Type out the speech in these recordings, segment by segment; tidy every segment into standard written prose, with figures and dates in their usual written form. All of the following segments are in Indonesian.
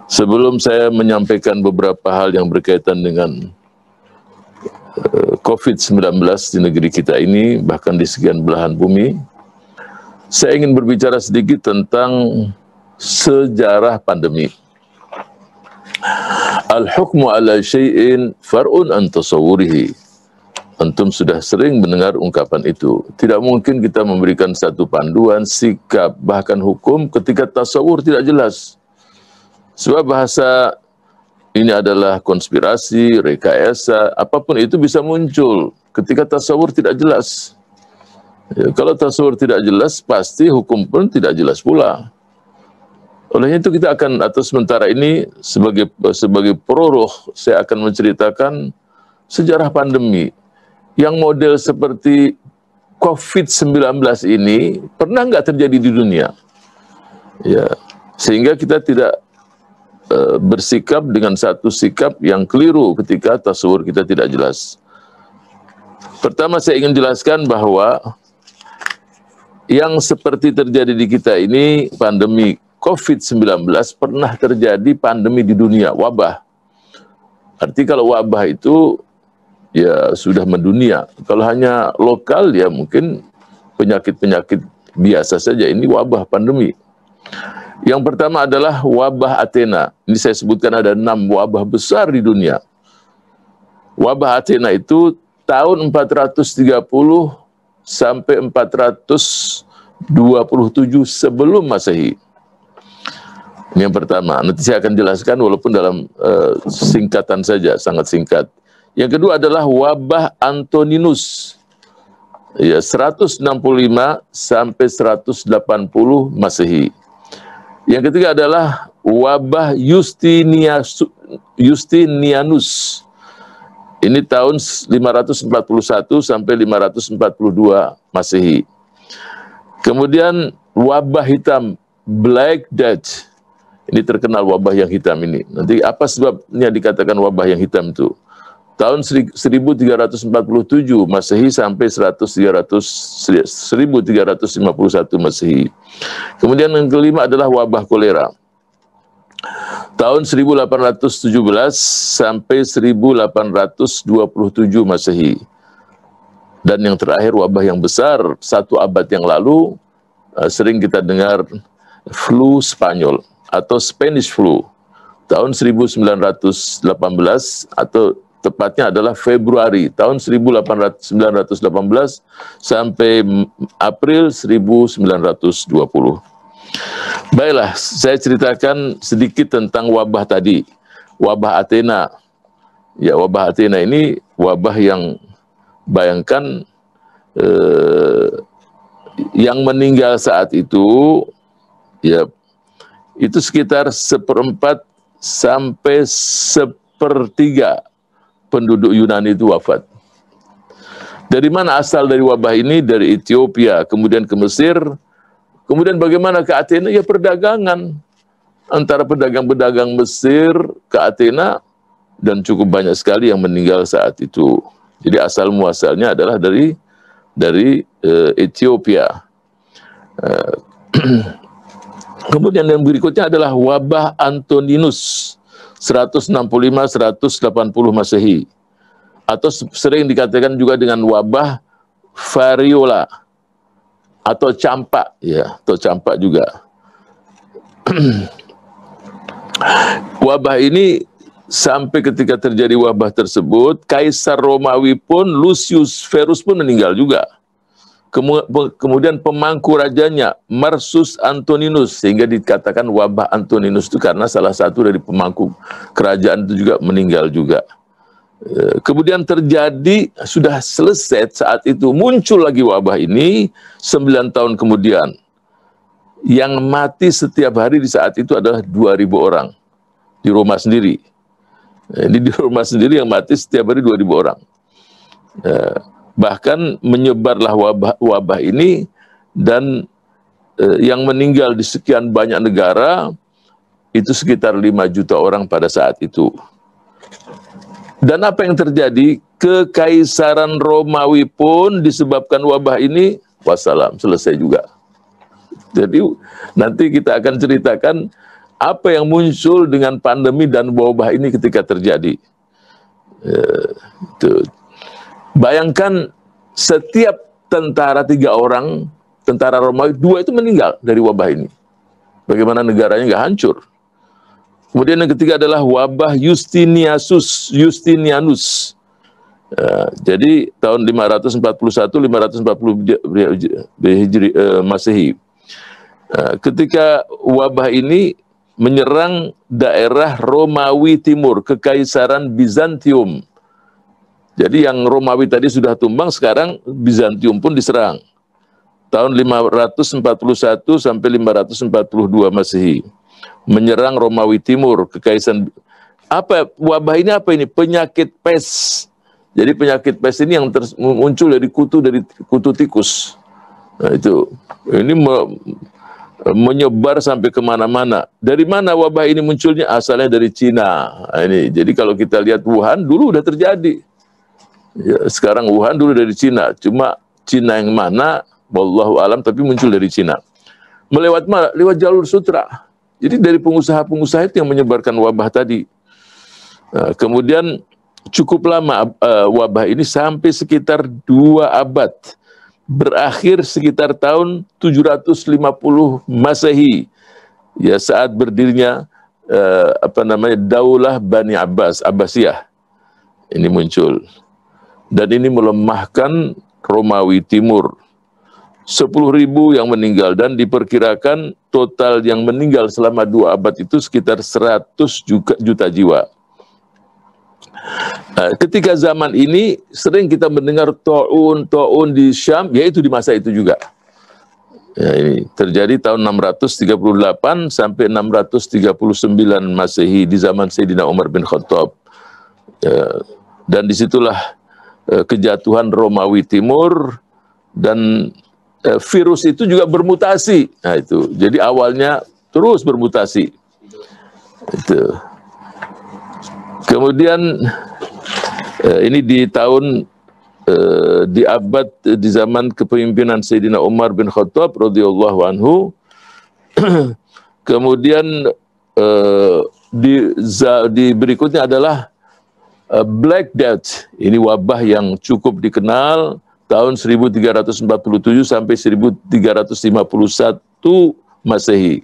Sebelum saya menyampaikan beberapa hal yang berkaitan dengan COVID-19 di negeri kita ini, bahkan di sekian belahan bumi, saya ingin berbicara sedikit tentang sejarah pandemi. Al-hukmu ala syai'in far'un an tasawwurihi. Antum sudah sering mendengar ungkapan itu. Tidak mungkin kita memberikan satu panduan, sikap, bahkan hukum ketika tasawur tidak jelas. Sebab bahasa ini adalah konspirasi, rekayasa, apapun itu bisa muncul ketika tasawur tidak jelas. Ya, kalau tasawur tidak jelas, pasti hukum pun tidak jelas pula. Oleh itu kita akan, atau sementara ini sebagai proroh, saya akan menceritakan sejarah pandemi yang model seperti COVID-19 ini pernah nggak terjadi di dunia. Ya, sehingga kita tidak bersikap dengan satu sikap yang keliru ketika tasawur kita tidak jelas. Pertama saya ingin jelaskan bahwa yang seperti terjadi di kita ini, pandemi COVID-19, pernah terjadi pandemi di dunia, wabah. Arti kalau wabah itu ya sudah mendunia. Kalau hanya lokal ya mungkin penyakit-penyakit biasa saja, ini wabah pandemi. Yang pertama adalah wabah Athena. Ini saya sebutkan ada 6 wabah besar di dunia. Wabah Athena itu tahun 430 sampai 427 sebelum Masehi. Ini yang pertama. Nanti saya akan jelaskan walaupun dalam singkatan saja, sangat singkat. Yang kedua adalah wabah Antoninus. Ya, 165 sampai 180 Masehi. Yang ketiga adalah wabah Justinianus. Ini tahun 541 sampai 542 Masehi. Kemudian wabah hitam, Black Death. Ini terkenal wabah yang hitam ini. Nanti apa sebabnya dikatakan wabah yang hitam itu? Tahun 1347 Masehi sampai 1351 Masehi. Kemudian yang kelima adalah wabah kolera. Tahun 1817 sampai 1827 Masehi. Dan yang terakhir wabah yang besar, 1 abad yang lalu, sering kita dengar flu Spanyol atau Spanish flu. Tahun 1918 atau tepatnya adalah Februari tahun 1918 sampai April 1920. Baiklah, saya ceritakan sedikit tentang wabah tadi, wabah Athena. Ya, wabah Athena ini wabah yang bayangkan yang meninggal saat itu, ya, itu sekitar 1/4 sampai 1/3 penduduk Yunani itu wafat. Dari mana asal dari wabah ini? Dari Ethiopia, kemudian ke Mesir, kemudian bagaimana ke Athena? Ya perdagangan antara pedagang-pedagang Mesir ke Athena, dan cukup banyak sekali yang meninggal saat itu. Jadi asal muasalnya adalah dari Ethiopia. Kemudian yang berikutnya adalah wabah Antoninus. 165-180 Masehi, atau sering dikatakan juga dengan wabah variola atau campak, ya, atau campak juga. Wabah ini sampai ketika terjadi wabah tersebut, Kaisar Romawi pun, Lucius Verus pun meninggal juga. Kemudian pemangku rajanya, Marsus Antoninus, sehingga dikatakan wabah Antoninus itu karena salah satu dari pemangku kerajaan itu juga meninggal juga. Kemudian terjadi, sudah selesai saat itu, muncul lagi wabah ini 9 tahun kemudian. Yang mati setiap hari di saat itu adalah 2.000 orang di Roma sendiri. Ini di Roma sendiri yang mati setiap hari 2.000 orang. Bahkan menyebarlah wabah ini, dan yang meninggal di sekian banyak negara itu sekitar 5 juta orang pada saat itu. Dan apa yang terjadi? Kekaisaran Romawi pun disebabkan wabah ini, wassalam, selesai juga. Jadi nanti kita akan ceritakan apa yang muncul dengan pandemi dan wabah ini ketika terjadi. Bayangkan setiap tentara 3 orang, tentara Romawi 2 itu meninggal dari wabah ini. Bagaimana negaranya nggak hancur. Kemudian yang ketiga adalah wabah Justinianus. Jadi tahun 541-540 Masehi. Ketika wabah ini menyerang daerah Romawi Timur, Kekaisaran Bizantium. Jadi yang Romawi tadi sudah tumbang, sekarang Bizantium pun diserang. Tahun 541 sampai 542 Masehi. Menyerang Romawi Timur, Kekaisaran. Apa wabah ini? Apa ini? Penyakit pes. Jadi penyakit pes ini yang muncul dari kutu tikus. Nah itu, ini menyebar sampai kemana-mana. Dari mana wabah ini munculnya? Asalnya dari Cina. Nah, ini, jadi kalau kita lihat Wuhan dulu udah terjadi. Ya, sekarang Wuhan dulu dari Cina. Cuma Cina yang mana? Wallahu alam. Tapi muncul dari Cina. Melewat mana? Lewat jalur sutra. Jadi dari pengusaha-pengusaha itu yang menyebarkan wabah tadi. Nah, kemudian cukup lama wabah ini sampai sekitar 2 abad. Berakhir sekitar tahun 750 Masehi, ya saat berdirinya Daulah Bani Abbasiyah ini muncul, dan ini melemahkan Romawi Timur. 10.000 yang meninggal, dan diperkirakan total yang meninggal selama 2 abad itu sekitar 100 juta jiwa. Ketika zaman ini sering kita mendengar ta'un di Syam, yaitu di masa itu juga. Ya, ini terjadi tahun 638 sampai 639 Masehi di zaman Sayyidina Umar bin Khattab. Ya, dan disitulah kejatuhan Romawi Timur, dan virus itu juga bermutasi. Nah itu, jadi awalnya terus bermutasi. Itu. Kemudian ini di tahun di abad di zaman kepemimpinan Sayyidina Umar bin Khattab radhiyallahu anhu. Kemudian di berikutnya adalah Black Death. Ini wabah yang cukup dikenal tahun 1347 sampai 1351 Masehi.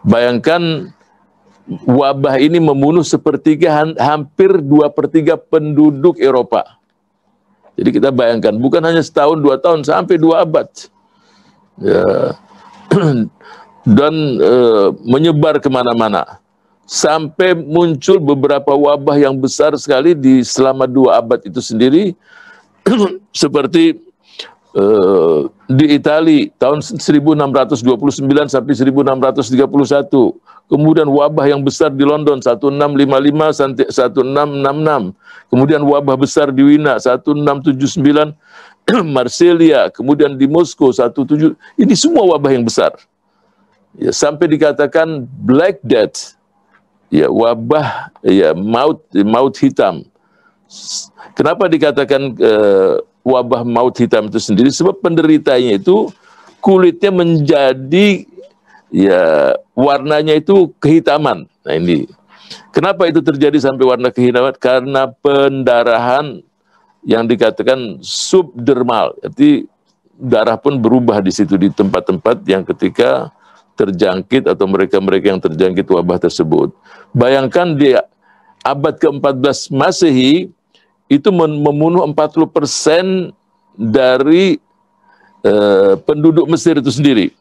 Bayangkan wabah ini membunuh hampir 2/3 penduduk Eropa. Jadi kita bayangkan, bukan hanya setahun, 2 tahun, sampai 2 abad. Ya. Dan menyebar kemana-mana. Sampai muncul beberapa wabah yang besar sekali selama 2 abad itu sendiri. Seperti di Italia tahun 1629 sampai 1631. Kemudian wabah yang besar di London 1655 sampai 1666. Kemudian wabah besar di Wina 1679, Marsilia, kemudian di Moskow 17. Ini semua wabah yang besar. Ya, sampai dikatakan Black Death. Ya, wabah ya maut hitam. Kenapa dikatakan wabah maut hitam itu sendiri? Sebab penderitanya itu kulitnya menjadi ya warnanya itu kehitaman. Nah ini, kenapa itu terjadi sampai warna kehitaman? Karena pendarahan yang dikatakan subdermal. Jadi darah pun berubah di situ, di tempat-tempat yang ketika terjangkit atau mereka-mereka yang terjangkit wabah tersebut. Bayangkan di abad ke-14 Masehi itu membunuh 40% dari penduduk Mesir itu sendiri.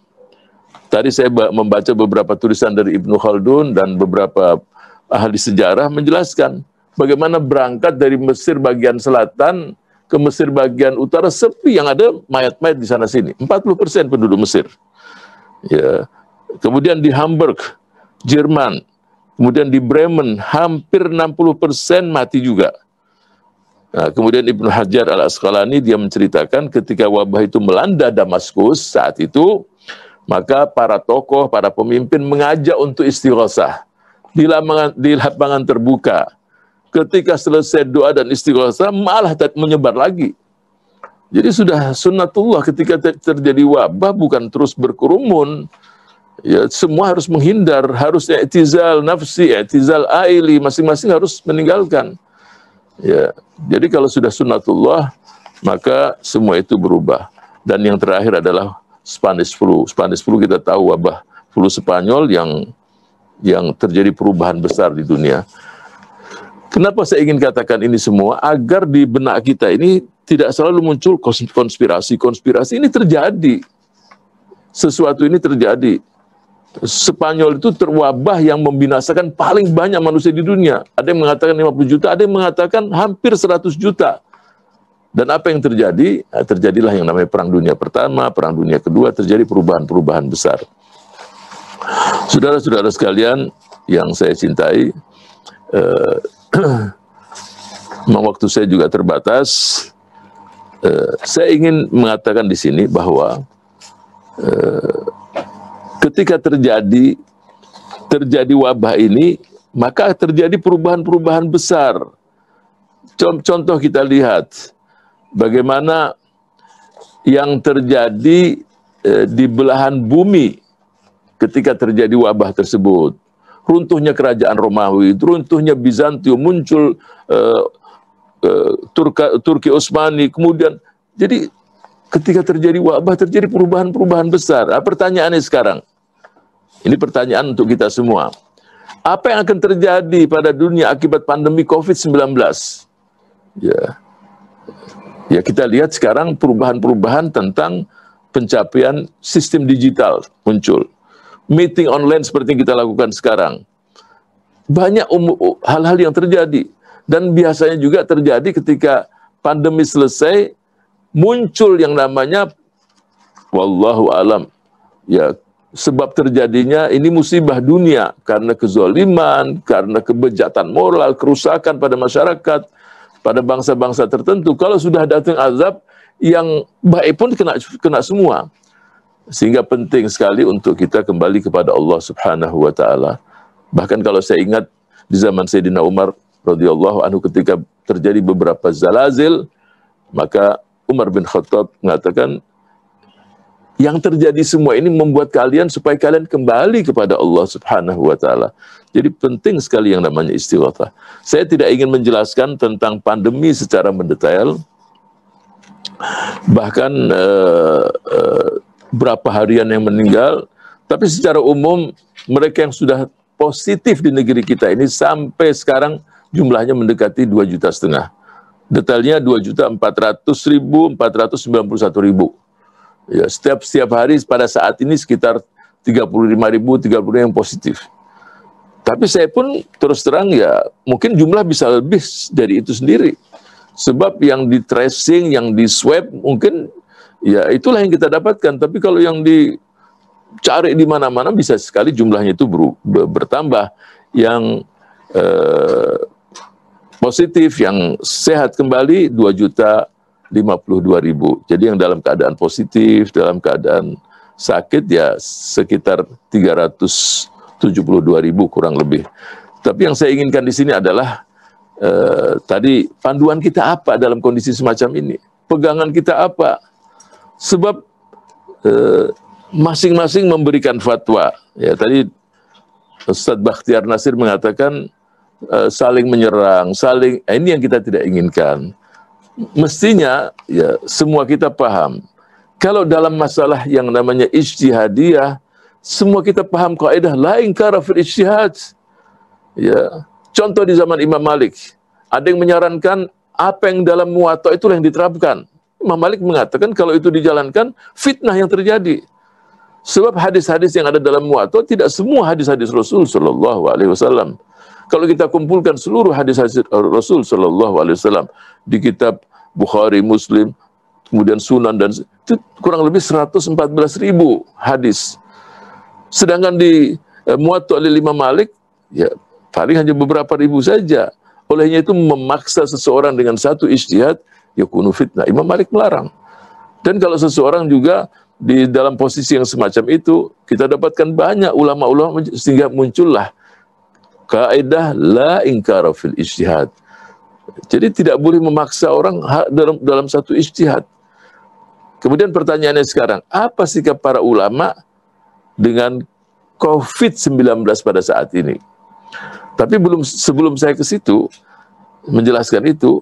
Tadi saya membaca beberapa tulisan dari Ibnu Khaldun dan beberapa ahli sejarah menjelaskan bagaimana berangkat dari Mesir bagian selatan ke Mesir bagian utara sepi, yang ada mayat-mayat di sana sini. 40% penduduk Mesir. Ya. Kemudian di Hamburg, Jerman, kemudian di Bremen hampir 60% mati juga. Nah, kemudian Ibnu Hajar al-Asqalani dia menceritakan ketika wabah itu melanda Damaskus saat itu, maka para tokoh, para pemimpin mengajak untuk istighosah di lapangan terbuka. Ketika selesai doa dan istighosah, malah menyebar lagi. Jadi sudah sunnatullah ketika terjadi wabah bukan terus berkerumun, Ya, semua harus menghindar, harus i'tizal nafsi, i'tizal aili, masing-masing harus meninggalkan. Ya, jadi kalau sudah sunnatullah, maka semua itu berubah. Dan yang terakhir adalah Spanish flu. Spanish flu kita tahu wabah flu Spanyol yang terjadi perubahan besar di dunia. Kenapa saya ingin katakan ini semua? Agar di benak kita ini tidak selalu muncul konspirasi. Ini terjadi. Sesuatu ini terjadi. Spanyol itu terwabah yang membinasakan paling banyak manusia di dunia. Ada yang mengatakan 50 juta, ada yang mengatakan hampir 100 juta. Dan apa yang terjadi? Terjadilah yang namanya Perang Dunia Pertama, Perang Dunia Kedua, terjadi perubahan-perubahan besar. Saudara-saudara sekalian yang saya cintai, waktu saya juga terbatas. Saya ingin mengatakan di sini bahwa ketika terjadi wabah ini, maka terjadi perubahan-perubahan besar. Contoh kita lihat bagaimana yang terjadi di belahan bumi ketika terjadi wabah tersebut. Runtuhnya kerajaan Romawi, runtuhnya Bizantium, muncul Turki Utsmani, kemudian jadi ketika terjadi wabah, terjadi perubahan-perubahan besar. Nah, pertanyaannya sekarang, ini pertanyaan untuk kita semua. Apa yang akan terjadi pada dunia akibat pandemi COVID-19? Ya, kita lihat sekarang perubahan-perubahan tentang pencapaian sistem digital muncul. Meeting online seperti yang kita lakukan sekarang. Banyak hal-hal yang terjadi. Dan biasanya juga terjadi ketika pandemi selesai, muncul yang namanya wallahu alam, ya, sebab terjadinya ini musibah dunia karena kezaliman, karena kebejatan moral, kerusakan pada masyarakat, pada bangsa-bangsa tertentu. Kalau sudah datang azab, yang baik pun kena semua. Sehingga penting sekali untuk kita kembali kepada Allah Subhanahu wa taala. Bahkan kalau saya ingat di zaman Sayyidina Umar radhiyallahu anhu ketika terjadi beberapa zalazil, maka Umar bin Khattab mengatakan, yang terjadi semua ini membuat kalian supaya kalian kembali kepada Allah Subhanahu wa taala. Jadi penting sekali yang namanya istighatsah. Saya tidak ingin menjelaskan tentang pandemi secara mendetail. Bahkan berapa harian yang meninggal, tapi secara umum mereka yang sudah positif di negeri kita ini sampai sekarang jumlahnya mendekati 2,5 juta. Detailnya 2.400.491.000. Ya, setiap hari pada saat ini sekitar 35.000 yang positif. Tapi saya pun terus terang ya mungkin jumlah bisa lebih dari itu sendiri. Sebab yang di tracing, yang di swab mungkin ya itulah yang kita dapatkan. Tapi kalau yang dicari di mana-mana bisa sekali jumlahnya itu bertambah. Yang positif, yang sehat kembali 2.052.000. Jadi yang dalam keadaan positif, dalam keadaan sakit ya sekitar 372.000 kurang lebih. Tapi yang saya inginkan di sini adalah tadi panduan kita apa dalam kondisi semacam ini? Pegangan kita apa? Sebab masing-masing memberikan fatwa. Ya tadi Ustadz Bakhtiar Nasir mengatakan saling menyerang, ini yang kita tidak inginkan. Mestinya ya semua kita paham. Kalau dalam masalah yang namanya ijtihadiyah, semua kita paham kaidah la inkara fil ijtihad. Ya, contoh di zaman Imam Malik, ada yang menyarankan apa yang dalam Muwatta itulah yang diterapkan. Imam Malik mengatakan kalau itu dijalankan fitnah yang terjadi. Sebab hadis-hadis yang ada dalam Muwatta tidak semua hadis-hadis Rasul sallallahu alaihi wasallam. Kalau kita kumpulkan seluruh hadis-hadis Rasul sallallahu alaihi wasallam di kitab Bukhari, Muslim, kemudian Sunan dan itu kurang lebih 114.000 hadis. Sedangkan di Muwatta oleh Imam Malik ya paling hanya beberapa ribu saja. Olehnya itu memaksa seseorang dengan satu ijtihad yakunu fitnah. Imam Malik melarang. Dan kalau seseorang juga di dalam posisi yang semacam itu, kita dapatkan banyak ulama-ulama sehingga muncullah kaidah la inkara fil ijtihad. Jadi tidak boleh memaksa orang dalam satu ijtihad. Kemudian pertanyaannya sekarang, apa sikap para ulama dengan COVID-19 pada saat ini. Tapi sebelum saya ke situ menjelaskan itu,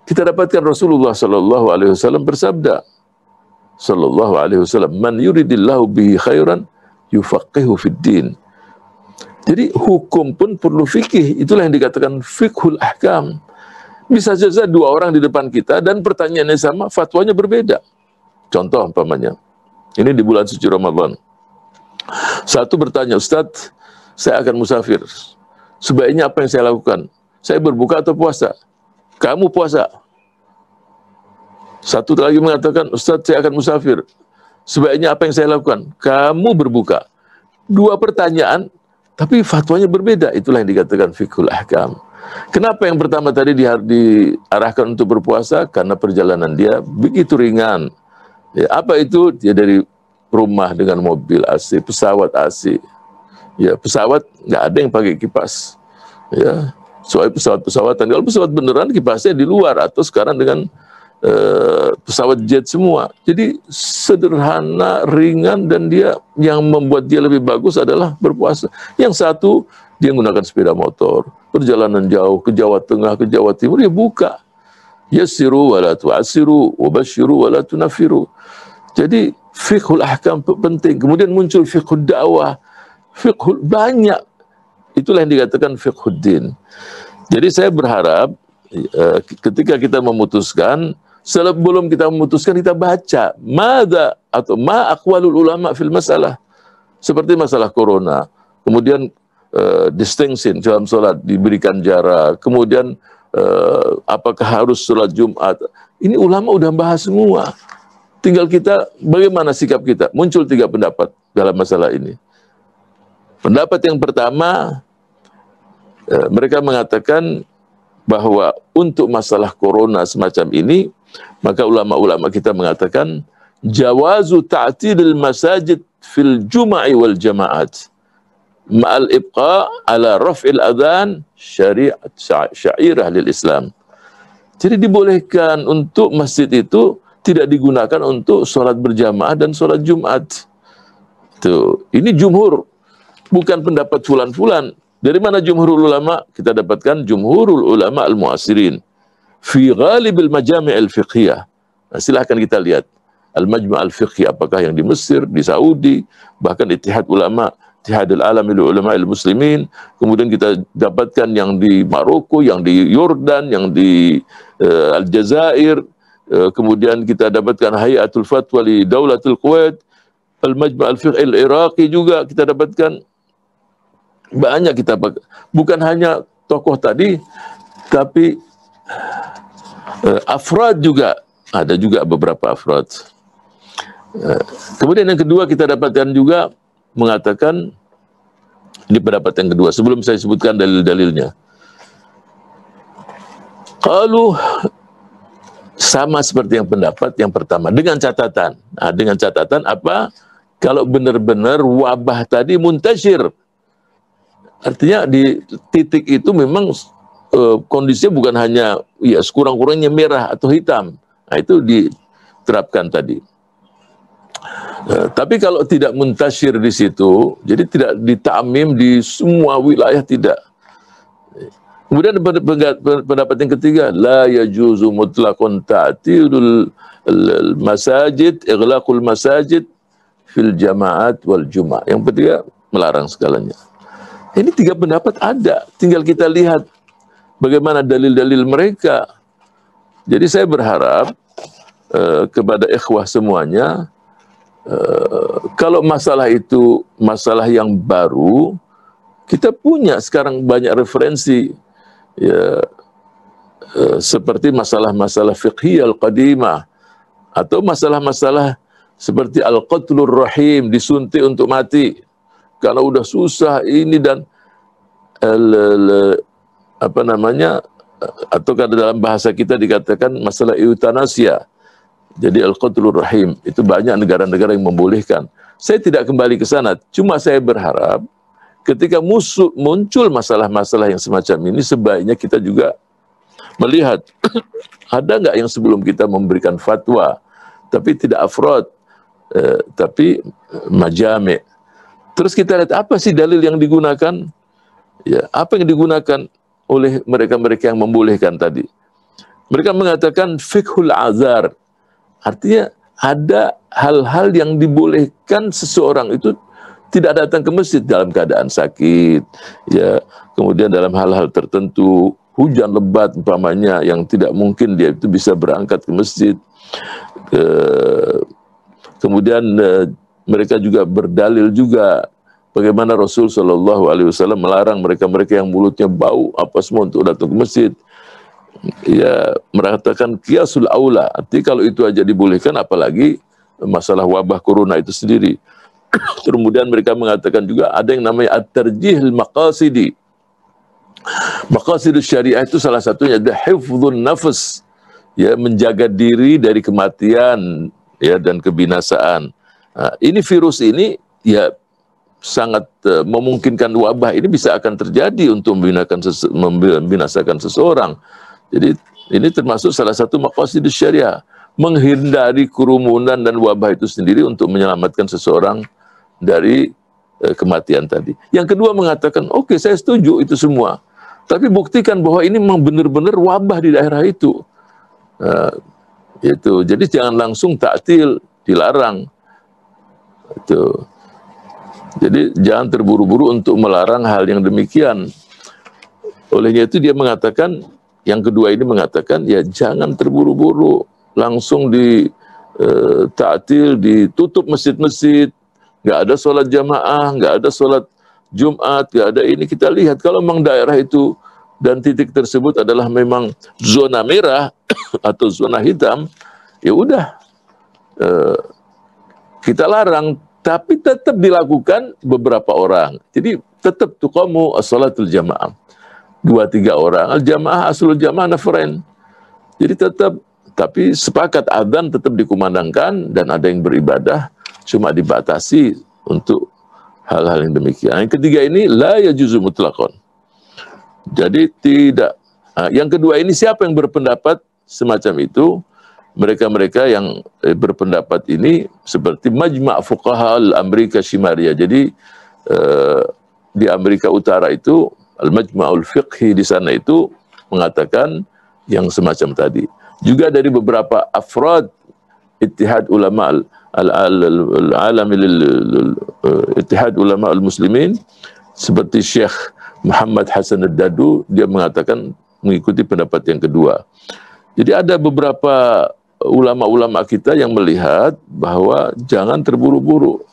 kita dapatkan Rasulullah Sallallahu Alaihi Wasallam bersabda, Sallallahu Alaihi Wasallam, "Man yuridillahu bihi khairan yufaqihu fid din." Jadi hukum pun perlu fikih. Itulah yang dikatakan fiqhul ahkam. Bisa saja dua orang di depan kita dan pertanyaannya sama, fatwanya berbeda. Contoh umpamanya, ini di bulan suci Ramadan. Satu bertanya, "Ustadz, saya akan musafir. Sebaiknya apa yang saya lakukan? Saya berbuka atau puasa?" Kamu puasa. Satu lagi mengatakan, "Ustadz, saya akan musafir. Sebaiknya apa yang saya lakukan?" Kamu berbuka. Dua pertanyaan, tapi fatwanya berbeda. Itulah yang dikatakan fiqhul ahkam. Kenapa yang pertama tadi diarahkan untuk berpuasa? Karena perjalanan dia begitu ringan. Ya, apa itu? Dia dari rumah dengan mobil AC, pesawat AC. Ya, pesawat nggak ada yang pakai kipas. Ya, soal pesawat-pesawatan. Kalau pesawat beneran kipasnya di luar, atau sekarang dengan pesawat jet semua. Jadi sederhana, ringan, dan dia yang membuat dia lebih bagus adalah berpuasa. Yang satu, dia menggunakan sepeda motor, perjalanan jauh ke Jawa Tengah, ke Jawa Timur, dia buka. Yassiru wa la tu'assiru, wa basyiru wa la tunafiru. Jadi fiqhul ahkam penting. Kemudian muncul fiqhul dakwah, fiqhul banyak. Itulah yang dikatakan fiqhul din. Jadi saya berharap ketika kita memutuskan, sebelum kita memutuskan, kita baca mada atau ma aqwalul ulama fil masalah. Seperti masalah corona, kemudian distinction dalam sholat, diberikan jarak, kemudian apakah harus sholat Jumat. Ini ulama udah bahas semua. Tinggal kita, bagaimana sikap kita. Muncul 3 pendapat dalam masalah ini. Pendapat yang pertama, mereka mengatakan bahwa untuk masalah corona semacam ini, maka ulama-ulama kita mengatakan jawazu ta'tidil masajid fil jum'i wal jama'at ma'al ibqa ala raf'il adhan syariat syairah lil Islam. Jadi dibolehkan untuk masjid itu tidak digunakan untuk sholat berjamaah dan sholat Jumat. Tuh, ini jumhur, bukan pendapat fulan-fulan. Dari mana jumhurul ulama? Kita dapatkan jumhurul ulama al-mu'asirin fi ghalibil majami' al-fiqhiyah. Nah, silahkan kita lihat al-majma' al-fiqhiyah, apakah yang di Mesir, di Saudi, bahkan Ittihad Ulama, Ittihadul Alami lil Ulama al-Muslimin. Kemudian kita dapatkan yang di Maroko, yang di Yordan, yang di Aljazair. Kemudian kita dapatkan Hayatul Fatwa li Daulatul Kuwait, al-Majma' al-Fiqh al-Iraqi juga kita dapatkan. Banyak kita pakai. Bukan hanya tokoh tadi, tapi afrad juga. Ada juga beberapa afrad. Kemudian yang kedua kita dapatkan juga mengatakan, ini pendapat yang kedua, sebelum saya sebutkan dalil-dalilnya. Kalau sama seperti yang pendapat yang pertama, dengan catatan. Nah, dengan catatan apa? Kalau benar-benar wabah tadi muntashir. Artinya di titik itu memang kondisinya bukan hanya ya sekurang-kurangnya merah atau hitam. Nah, itu diterapkan tadi. Tapi kalau tidak muntasyir di situ, jadi tidak ditamim di semua wilayah, tidak. Kemudian pendapat yang ketiga, la yajuzu mutlaqun ta'tilul masajid, ighlaqul masajid fil jama'at wal jum'ah. Yang ketiga, melarang segalanya. Ini 3 pendapat ada, tinggal kita lihat bagaimana dalil-dalil mereka. Jadi saya berharap kepada ikhwah semuanya, kalau masalah itu masalah yang baru, kita punya sekarang banyak referensi, ya, seperti masalah-masalah fiqhiyah al-qadimah, atau masalah-masalah seperti al-qatlur rahim, disuntik untuk mati. Karena udah susah ini dan apa namanya, atau kalau dalam bahasa kita dikatakan masalah eutanasia. Jadi al-qatlur rahim itu banyak negara-negara yang membolehkan. Saya tidak kembali ke sana, cuma saya berharap ketika muncul masalah-masalah yang semacam ini, sebaiknya kita juga melihat ada nggak yang sebelum kita memberikan fatwa, tapi tidak afrod, tapi majami'. Terus kita lihat apa sih dalil yang digunakan? Ya, apa yang digunakan oleh mereka-mereka yang membolehkan tadi? Mereka mengatakan fiqhul azar. Artinya ada hal-hal yang dibolehkan seseorang itu tidak datang ke masjid dalam keadaan sakit, ya. Kemudian dalam hal-hal tertentu, hujan lebat umpamanya yang tidak mungkin dia itu bisa berangkat ke masjid. Kemudian mereka juga berdalil juga bagaimana Rasul Shallallahu Alaihi Wasallam melarang mereka-mereka yang mulutnya bau apa semua untuk datang ke masjid. Ya, mengatakan qiyasul aula. Artinya kalau itu aja dibolehkan, apalagi masalah wabah corona itu sendiri. Kemudian mereka mengatakan juga ada yang namanya at-tarjihil maqasidi. Maqasidus syariah itu salah satunya ada hifdzun nafas, ya, menjaga diri dari kematian, ya, dan kebinasaan. Nah, ini virus ini ya sangat memungkinkan wabah ini bisa akan terjadi untuk membinasakan seseorang. Jadi ini termasuk salah satu maqasidus syariah, menghindari kerumunan dan wabah itu sendiri untuk menyelamatkan seseorang dari kematian tadi. Yang kedua mengatakan, oke, saya setuju itu semua, tapi buktikan bahwa ini memang benar-benar wabah di daerah itu. Itu. Jadi jangan langsung taktil, dilarang. Itu. Jadi jangan terburu-buru untuk melarang hal yang demikian. Olehnya itu dia mengatakan, yang kedua ini mengatakan, ya jangan terburu-buru, langsung di ta'til, ditutup masjid-masjid, nggak ada sholat jamaah, nggak ada sholat Jumat, nggak ada ini. Kita lihat kalau memang daerah itu dan titik tersebut adalah memang zona merah atau zona hitam, ya udah kita larang, tapi tetap dilakukan beberapa orang. Jadi tetap tuqamu as-sholatul jamaah. 2-3 orang, al-jamaah aslul jamaah nafrain. Jadi tetap, tapi sepakat adzan tetap dikumandangkan dan ada yang beribadah, cuma dibatasi untuk hal-hal yang demikian. Yang ketiga ini la yajuzu mutlaqan. Jadi tidak. Yang kedua ini siapa yang berpendapat semacam itu? Mereka-mereka yang berpendapat ini seperti Majma' Fuqaha al-Amerika Shimaria. Jadi di Amerika Utara itu Al-Majma'ul Fiqhi di sana itu mengatakan yang semacam tadi. Juga dari beberapa afrad Ittihad Ulama Ittihad Ulama al-Muslimin seperti Syekh Muhammad Hasan Ad-Dadu, dia mengatakan mengikuti pendapat yang kedua. Jadi ada beberapa ulama-ulama kita yang melihat bahwa jangan terburu-buru.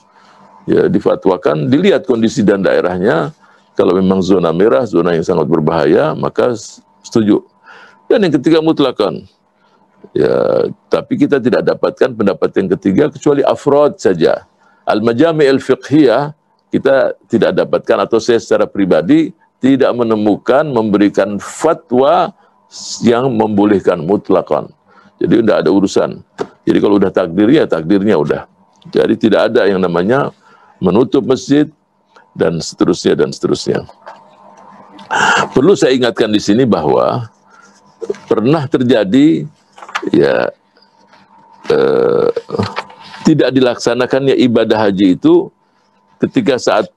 Ya, difatwakan, dilihat kondisi dan daerahnya. Kalau memang zona merah, zona yang sangat berbahaya, maka setuju. Dan yang ketiga mutlakan. Ya, tapi kita tidak dapatkan pendapat yang ketiga kecuali afrod saja. Al-Majami' al-Fiqhiyah kita tidak dapatkan, atau saya secara pribadi tidak menemukan memberikan fatwa yang membolehkan mutlakan. Jadi tidak ada urusan. Jadi kalau udah takdir, ya takdirnya udah. Jadi tidak ada yang namanya menutup masjid dan seterusnya dan seterusnya. Perlu saya ingatkan di sini bahwa pernah terjadi ya tidak dilaksanakannya ibadah haji itu ketika saat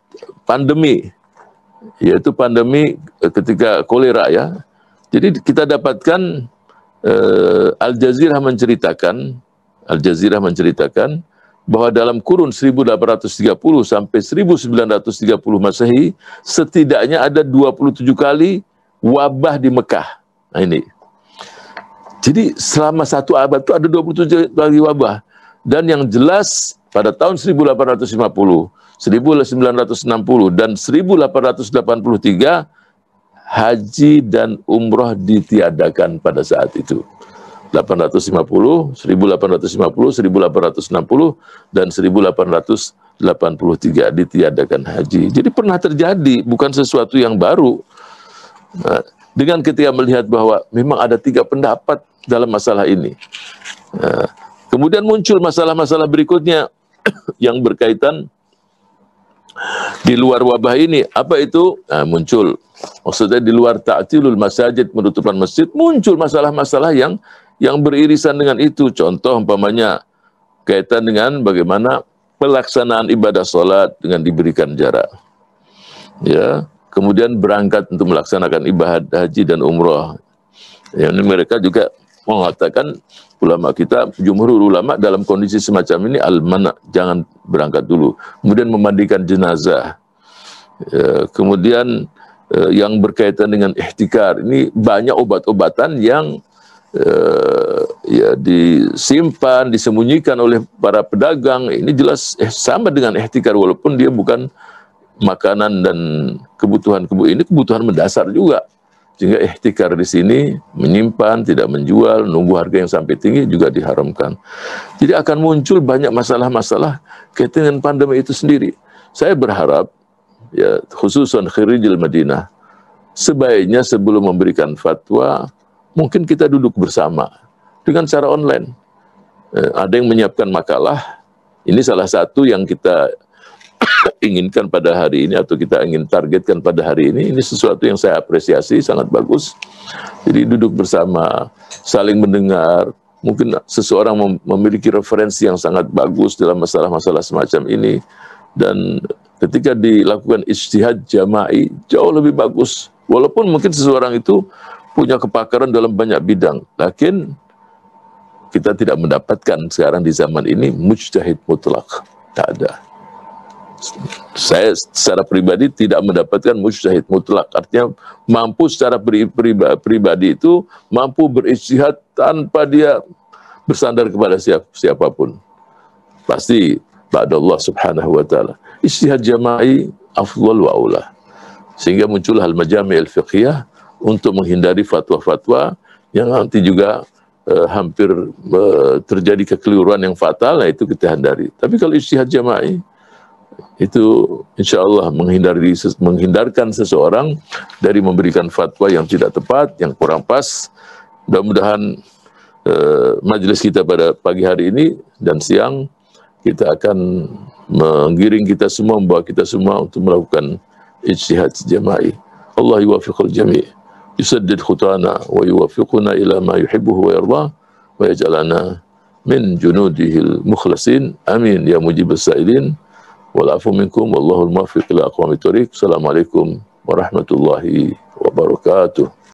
pandemi, yaitu pandemi ketika kolera ya. Jadi kita dapatkan Al Jazeera menceritakan bahwa dalam kurun 1830 sampai 1930 Masehi setidaknya ada 27 kali wabah di Mekah. Nah ini. Jadi selama satu abad itu ada 27 kali wabah. Dan yang jelas pada tahun 1850, 1960 dan 1883 haji dan umroh ditiadakan pada saat itu. 1850, 1850, 1860, dan 1883 ditiadakan haji. Jadi pernah terjadi, bukan sesuatu yang baru. Nah, dengan ketika melihat bahwa memang ada 3 pendapat dalam masalah ini. Nah, kemudian muncul masalah-masalah berikutnya yang berkaitan di luar wabah ini. Apa itu? Nah, muncul. Maksudnya di luar ta'tilul masajid, penutupan masjid, muncul masalah-masalah yang beririsan dengan itu. Contoh umpamanya kaitan dengan bagaimana pelaksanaan ibadah sholat dengan diberikan jarak. Ya, kemudian berangkat untuk melaksanakan ibadah haji dan umrah. Ya, ini mereka juga mengatakan, ulama kita, jumhur ulama dalam kondisi semacam ini al-mana, jangan berangkat dulu. Kemudian memandikan jenazah. Ya, kemudian yang berkaitan dengan ihtikar, ini banyak obat-obatan yang ya disimpan, disembunyikan oleh para pedagang. Ini jelas sama dengan ihtikar, walaupun dia bukan makanan dan kebutuhan ini kebutuhan mendasar juga. Sehingga ihtikar di sini menyimpan, tidak menjual, nunggu harga yang sampai tinggi juga diharamkan. Jadi akan muncul banyak masalah-masalah kaitan dengan pandemi itu sendiri. Saya berharap ya khususan khirijil Madinah, sebaiknya sebelum memberikan fatwa mungkin kita duduk bersama dengan cara online. Ada yang menyiapkan makalah. Ini salah satu yang kita inginkan pada hari ini, atau kita ingin targetkan pada hari ini. Ini sesuatu yang saya apresiasi, sangat bagus. Jadi duduk bersama, saling mendengar. Mungkin seseorang memiliki referensi yang sangat bagus dalam masalah-masalah semacam ini. Dan ketika dilakukan ijtihad jama'i, jauh lebih bagus. Walaupun mungkin seseorang itu punya kepakaran dalam banyak bidang, lakin kita tidak mendapatkan sekarang di zaman ini mujtahid mutlak. Tak ada. Saya secara pribadi tidak mendapatkan mujtahid mutlak, artinya mampu secara pribadi itu mampu berijtihad tanpa dia bersandar kepada siapapun. Pasti pada Allah Subhanahu wa taala. Ijtihad jama'i afdhal wa aula. Sehingga muncul al-majami' al-fiqhiyah untuk menghindari fatwa-fatwa yang nanti juga hampir terjadi kekeliruan yang fatal. Nah, itu kita hindari. Tapi kalau ijtihad jama'i itu insya Allah menghindarkan seseorang dari memberikan fatwa yang tidak tepat, yang kurang pas. Mudah-mudahan majelis kita pada pagi hari ini dan siang kita akan menggiring kita semua, membawa kita semua untuk melakukan ijtihad jama'i. Allah yuwafiqul jami', yusaddid khutana wa yuwafiquna ila ma yuhibbuhu wa yardah wa yaj'alana min junudihil mukhlasin. Amin ya mujibas sa'ilin. Walafu minkum wallahul muwaffiq ila aqwamit thoriq. Assalamualaikum warahmatullahi wabarakatuh.